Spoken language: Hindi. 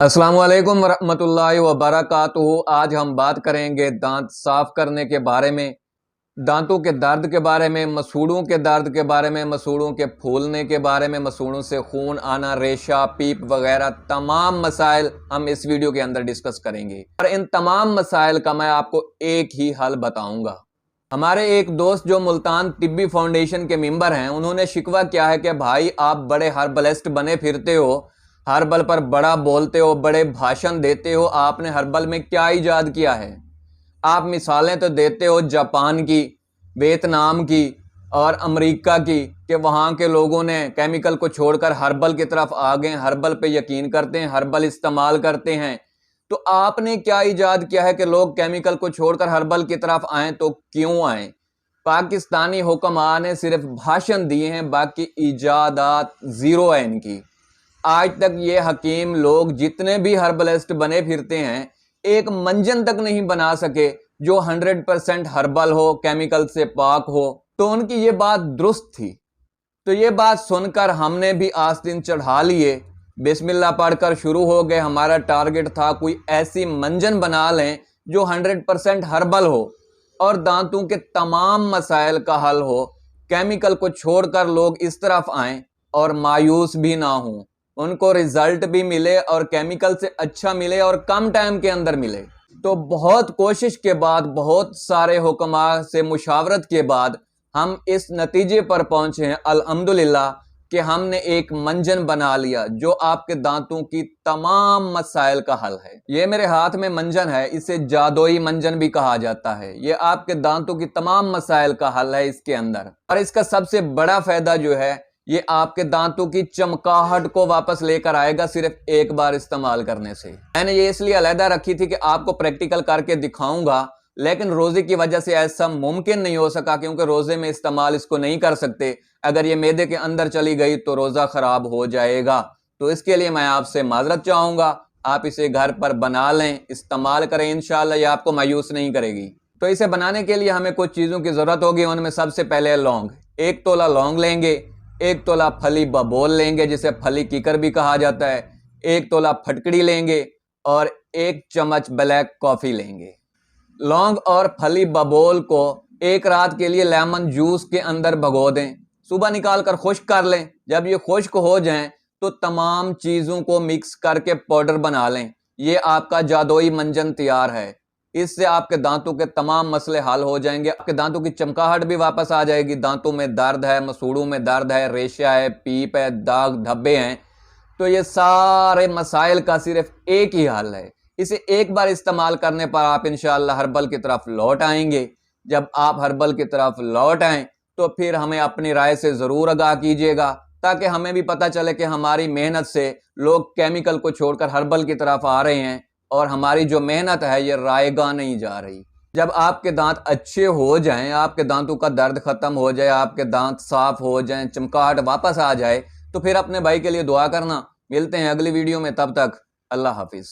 अस्सलाम वालेकुम वरहमतुल्लाहि वबरकातुहू। आज हम बात करेंगे दांत साफ करने के बारे में, दांतों के दर्द के बारे में, मसूड़ों के दर्द के बारे में, मसूड़ों के फूलने के बारे में, मसूड़ों से खून आना, रेशा, पीप वगैरह तमाम मसाइल हम इस वीडियो के अंदर डिस्कस करेंगे। और इन तमाम मसाइल का मैं आपको एक ही हल बताऊंगा। हमारे एक दोस्त जो मुल्तान तिब्बी फाउंडेशन के मेंबर हैं, उन्होंने शिकवा किया है कि भाई आप बड़े हर्बलिस्ट बने फिरते हो, हर्बल पर बड़ा बोलते हो, बड़े भाषण देते हो, आपने हर्बल में क्या इजाद किया है? आप मिसालें तो देते हो जापान की, वियतनाम की और अमेरिका की कि वहाँ के लोगों ने केमिकल को छोड़कर हर्बल की तरफ आ गए, हर्बल पे यकीन करते हैं, हर्बल इस्तेमाल करते हैं। तो आपने क्या इजाद किया है कि लोग केमिकल को छोड़कर हर्बल की तरफ आएँ? तो क्यों आएँ? पाकिस्तानी हुक्मा ने सिर्फ भाषण दिए हैं, बाकी इजादात ज़ीरो है इनकी। आज तक ये हकीम लोग जितने भी हर्बलिस्ट बने फिरते हैं, एक मंजन तक नहीं बना सके जो 100% हर्बल हो, केमिकल से पाक हो। तो उनकी ये बात दुरुस्त थी। तो ये बात सुनकर हमने भी आस्तीन चढ़ा लिए, बिस्मिल्लाह पढ़कर शुरू हो गए। हमारा टारगेट था कोई ऐसी मंजन बना लें जो 100% हर्बल हो और दांतों के तमाम मसाइल का हल हो। केमिकल को छोड़कर लोग इस तरफ आएं और मायूस भी ना हों, उनको रिजल्ट भी मिले और केमिकल से अच्छा मिले और कम टाइम के अंदर मिले। तो बहुत कोशिश के बाद, बहुत सारे हुक्मा से मुशावरत के बाद हम इस नतीजे पर पहुंचे हैं अल्हम्दुलिल्लाह कि हमने एक मंजन बना लिया जो आपके दांतों की तमाम मसाइल का हल है। ये मेरे हाथ में मंजन है, इसे जादुई मंजन भी कहा जाता है। ये आपके दांतों की तमाम मसाइल का हल है इसके अंदर। और इसका सबसे बड़ा फायदा जो है, ये आपके दांतों की चमकाहट को वापस लेकर आएगा सिर्फ एक बार इस्तेमाल करने से। मैंने ये इसलिए अलहदा रखी थी कि आपको प्रैक्टिकल करके दिखाऊंगा, लेकिन रोजे की वजह से ऐसा मुमकिन नहीं हो सका क्योंकि रोजे में इस्तेमाल इसको नहीं कर सकते। अगर ये मैदे के अंदर चली गई तो रोजा खराब हो जाएगा। तो इसके लिए मैं आपसे माजरत चाहूंगा, आप इसे घर पर बना लें, इस्तेमाल करें, इंशाल्लाह ये आपको मायूस नहीं करेगी। तो इसे बनाने के लिए हमें कुछ चीजों की जरूरत होगी। उनमें सबसे पहले लौंग, 1 तोला लौंग लेंगे, 1 तोला फली बबोल लेंगे जिसे फली कीकर भी कहा जाता है, 1 तोला फटकड़ी लेंगे और 1 चम्मच ब्लैक कॉफी लेंगे। लौंग और फली बबोल को एक रात के लिए लेमन जूस के अंदर भगो दें, सुबह निकाल कर खुश्क कर लें। जब ये खुश्क हो जाएं तो तमाम चीज़ों को मिक्स करके पाउडर बना लें। ये आपका जादुई मंजन तैयार है। इससे आपके दांतों के तमाम मसले हल हो जाएंगे, आपके दांतों की चमकाहट भी वापस आ जाएगी। दांतों में दर्द है, मसूड़ों में दर्द है, रेशा है, पीप है, दाग धब्बे हैं, तो ये सारे मसाइल का सिर्फ एक ही हल है। इसे एक बार इस्तेमाल करने पर आप इंशाअल्लाह हर्बल की तरफ लौट आएंगे। जब आप हर्बल की तरफ लौट आएं तो फिर हमें अपनी राय से ज़रूर आगाह कीजिएगा, ताकि हमें भी पता चले कि हमारी मेहनत से लोग केमिकल को छोड़कर हर्बल की तरफ आ रहे हैं और हमारी जो मेहनत है ये रायगा नहीं जा रही। जब आपके दांत अच्छे हो जाएं, आपके दांतों का दर्द ख़त्म हो जाए, आपके दांत साफ हो जाएं, चमकाहट वापस आ जाए, तो फिर अपने भाई के लिए दुआ करना। मिलते हैं अगली वीडियो में, तब तक अल्लाह हाफिज़।